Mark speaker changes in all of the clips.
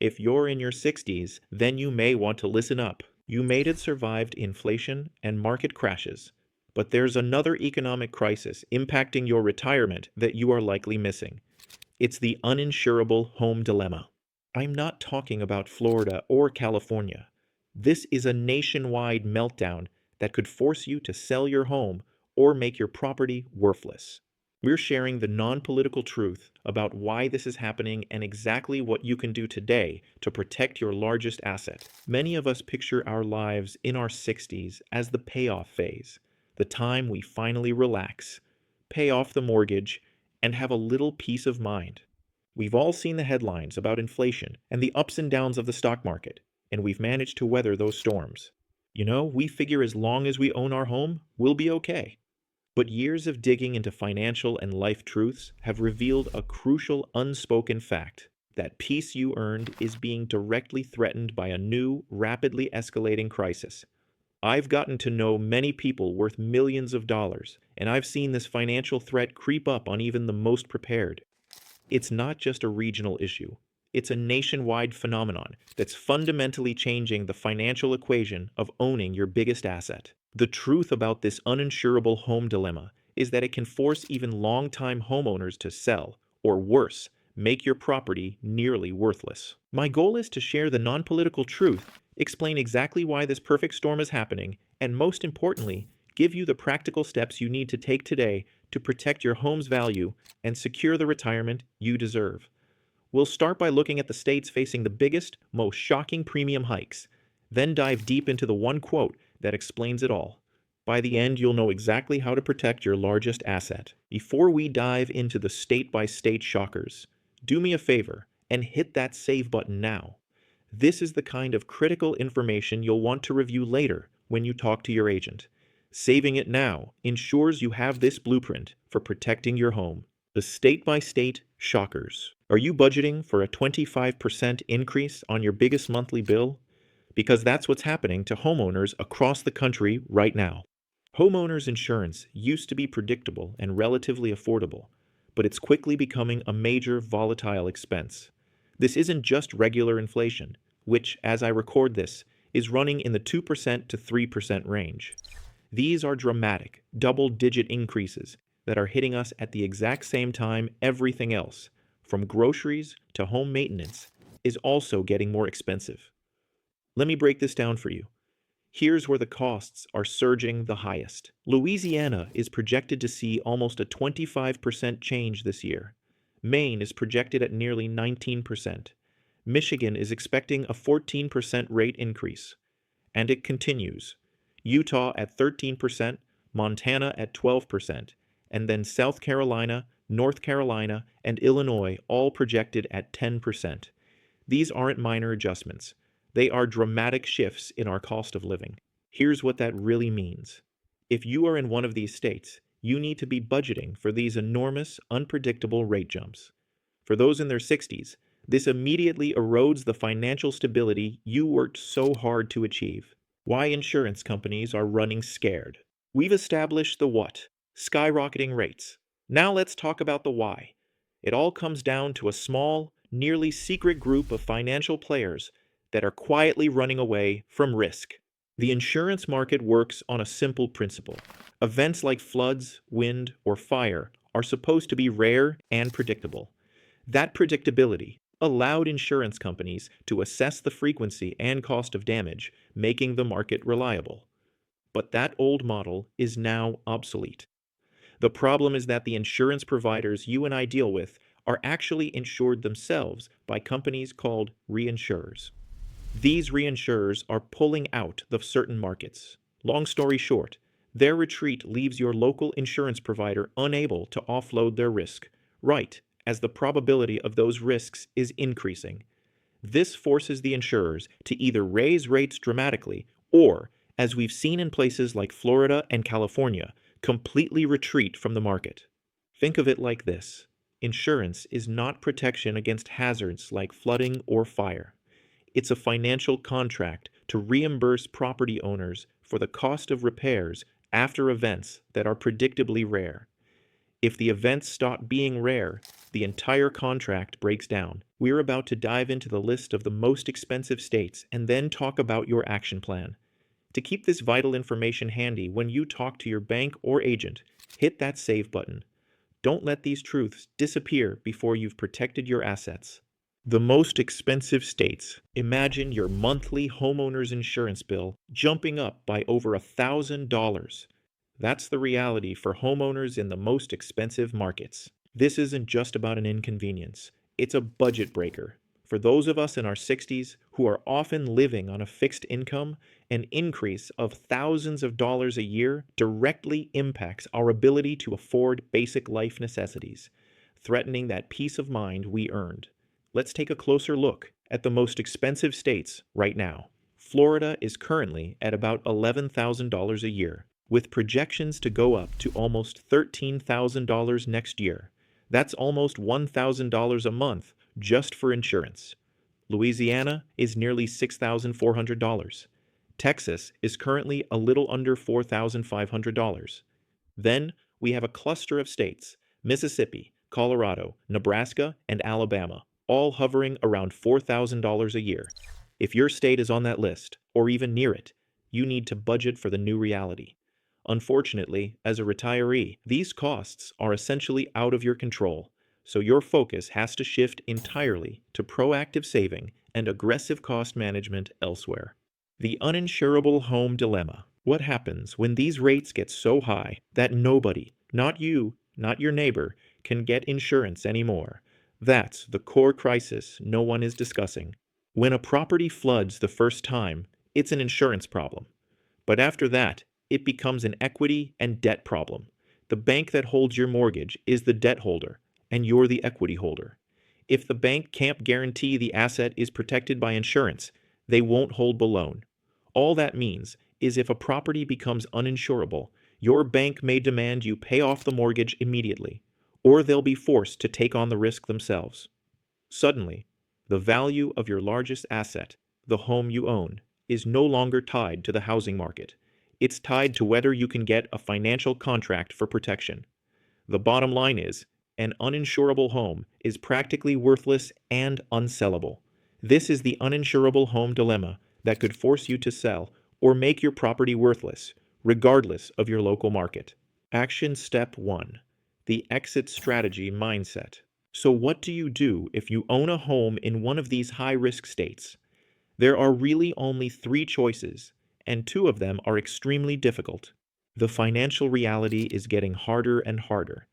Speaker 1: If you're in your 60s, then you may want to listen up. You may have survived inflation and market crashes, but there's another economic crisis impacting your retirement that you are likely missing. It's the uninsurable home dilemma. I'm not talking about Florida or California. This is a nationwide meltdown that could force you to sell your home or make your property worthless. We're sharing the non-political truth about why this is happening and exactly what you can do today to protect your largest asset. Many of us picture our lives in our 60s as the payoff phase, the time we finally relax, pay off the mortgage, and have a little peace of mind. We've all seen the headlines about inflation and the ups and downs of the stock market, and we've managed to weather those storms. We figure as long as we own our home, we'll be okay. But years of digging into financial and life truths have revealed a crucial unspoken fact: that peace you earned is being directly threatened by a new, rapidly escalating crisis. I've gotten to know many people worth millions of dollars, and I've seen this financial threat creep up on even the most prepared. It's not just a regional issue. It's a nationwide phenomenon that's fundamentally changing the financial equation of owning your biggest asset. The truth about this uninsurable home dilemma is that it can force even long-time homeowners to sell, or worse, make your property nearly worthless. My goal is to share the non-political truth, explain exactly why this perfect storm is happening, and most importantly, give you the practical steps you need to take today to protect your home's value and secure the retirement you deserve. We'll start by looking at the states facing the biggest, most shocking premium hikes, then dive deep into the one quote that explains it all. By the end, you'll know exactly how to protect your largest asset. Before we dive into the state-by-state shockers, do me a favor and hit that save button now. This is the kind of critical information you'll want to review later when you talk to your agent. Saving it now ensures you have this blueprint for protecting your home. The state-by-state shockers. Are you budgeting for a 25% increase on your biggest monthly bill? Because that's what's happening to homeowners across the country right now. Homeowners insurance used to be predictable and relatively affordable, but it's quickly becoming a major volatile expense. This isn't just regular inflation, which, as I record this, is running in the 2% to 3% range. These are dramatic, double-digit increases that are hitting us at the exact same time everything else, from groceries to home maintenance, is also getting more expensive. Let me break this down for you. Here's where the costs are surging the highest. Louisiana is projected to see almost a 25% change this year. Maine is projected at nearly 19%. Michigan is expecting a 14% rate increase. And it continues. Utah at 13%, Montana at 12%, and then South Carolina, North Carolina, and Illinois all projected at 10%. These aren't minor adjustments. They are dramatic shifts in our cost of living. Here's what that really means. If you are in one of these states, you need to be budgeting for these enormous, unpredictable rate jumps. For those in their 60s, this immediately erodes the financial stability you worked so hard to achieve. Why insurance companies are running scared. We've established the what, skyrocketing rates. Now let's talk about the why. It all comes down to a small, nearly secret group of financial players that are quietly running away from risk. The insurance market works on a simple principle. Events like floods, wind, or fire are supposed to be rare and predictable. That predictability allowed insurance companies to assess the frequency and cost of damage, making the market reliable. But that old model is now obsolete. The problem is that the insurance providers you and I deal with are actually insured themselves by companies called reinsurers. These reinsurers are pulling out of certain markets. Long story short, their retreat leaves your local insurance provider unable to offload their risk, right as the probability of those risks is increasing. This forces the insurers to either raise rates dramatically or, as we've seen in places like Florida and California, completely retreat from the market. Think of it like this. Insurance is not protection against hazards like flooding or fire. It's a financial contract to reimburse property owners for the cost of repairs after events that are predictably rare. If the events stop being rare, the entire contract breaks down. We're about to dive into the list of the most expensive states and then talk about your action plan. To keep this vital information handy when you talk to your bank or agent, hit that save button. Don't let these truths disappear before you've protected your assets. The most expensive states. Imagine your monthly homeowner's insurance bill jumping up by over $1,000. That's the reality for homeowners in the most expensive markets. This isn't just about an inconvenience, it's a budget breaker. For those of us in our 60s who are often living on a fixed income, an increase of thousands of dollars a year directly impacts our ability to afford basic life necessities, threatening that peace of mind we earned. Let's take a closer look at the most expensive states right now. Florida is currently at about $11,000 a year, with projections to go up to almost $13,000 next year. That's almost $1,000 a month just for insurance. Louisiana is nearly $6,400. Texas is currently a little under $4,500. Then we have a cluster of states, Mississippi, Colorado, Nebraska, and Alabama, all hovering around $4,000 a year. If your state is on that list, or even near it, you need to budget for the new reality. Unfortunately, as a retiree, these costs are essentially out of your control, so your focus has to shift entirely to proactive saving and aggressive cost management elsewhere. The uninsurable home dilemma. What happens when these rates get so high that nobody, not you, not your neighbor, can get insurance anymore? That's the core crisis no one is discussing. When a property floods the first time, it's an insurance problem. But after that, it becomes an equity and debt problem. The bank that holds your mortgage is the debt holder, and you're the equity holder. If the bank can't guarantee the asset is protected by insurance, they won't hold the loan. All that means is if a property becomes uninsurable, your bank may demand you pay off the mortgage immediately, or they'll be forced to take on the risk themselves. Suddenly, the value of your largest asset, the home you own, is no longer tied to the housing market. It's tied to whether you can get a financial contract for protection. The bottom line is, an uninsurable home is practically worthless and unsellable. This is the uninsurable home dilemma that could force you to sell or make your property worthless, regardless of your local market. Action Step 1. The Exit Strategy Mindset. So what do you do if you own a home in one of these high-risk states? There are really only three choices, and two of them are extremely difficult. The financial reality is getting harder and harder.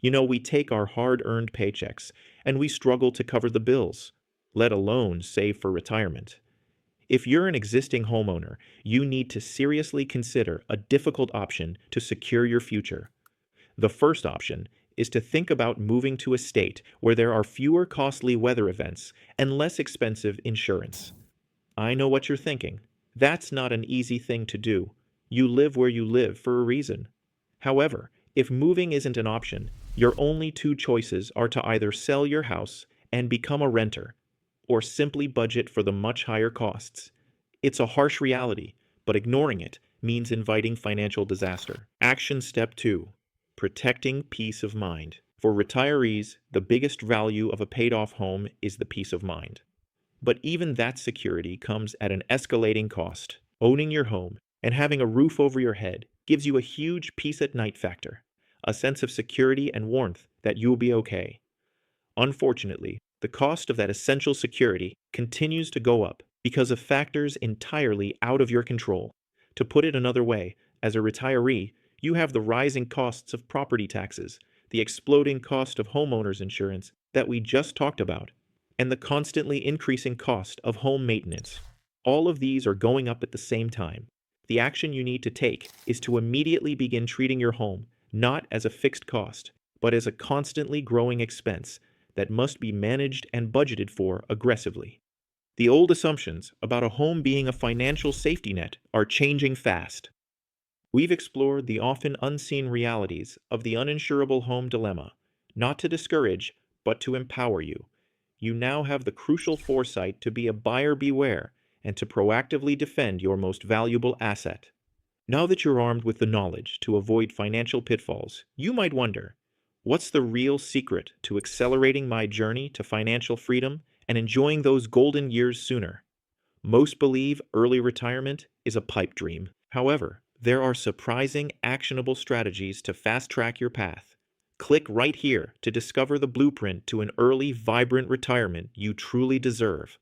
Speaker 1: We take our hard-earned paychecks, and we struggle to cover the bills, let alone save for retirement. If you're an existing homeowner, you need to seriously consider a difficult option to secure your future. The first option is to think about moving to a state where there are fewer costly weather events and less expensive insurance. I know what you're thinking. That's not an easy thing to do. You live where you live for a reason. However, if moving isn't an option, your only two choices are to either sell your house and become a renter, or simply budget for the much higher costs. It's a harsh reality, but ignoring it means inviting financial disaster. Action Step 2. Protecting peace of mind. For retirees, the biggest value of a paid-off home is the peace of mind. But even that security comes at an escalating cost. Owning your home and having a roof over your head gives you a huge peace at night factor, a sense of security and warmth that you'll be okay. Unfortunately, the cost of that essential security continues to go up because of factors entirely out of your control. To put it another way, as a retiree, you have the rising costs of property taxes, the exploding cost of homeowners insurance that we just talked about, and the constantly increasing cost of home maintenance. All of these are going up at the same time. The action you need to take is to immediately begin treating your home not as a fixed cost, but as a constantly growing expense that must be managed and budgeted for aggressively. The old assumptions about a home being a financial safety net are changing fast. We've explored the often unseen realities of the uninsurable home dilemma, not to discourage, but to empower you. You now have the crucial foresight to be a buyer beware and to proactively defend your most valuable asset. Now that you're armed with the knowledge to avoid financial pitfalls, you might wonder, What's the real secret to accelerating my journey to financial freedom and enjoying those golden years sooner? Most believe early retirement is a pipe dream. However, there are surprising, actionable strategies to fast track your path. Click right here to discover the blueprint to an early, vibrant retirement you truly deserve.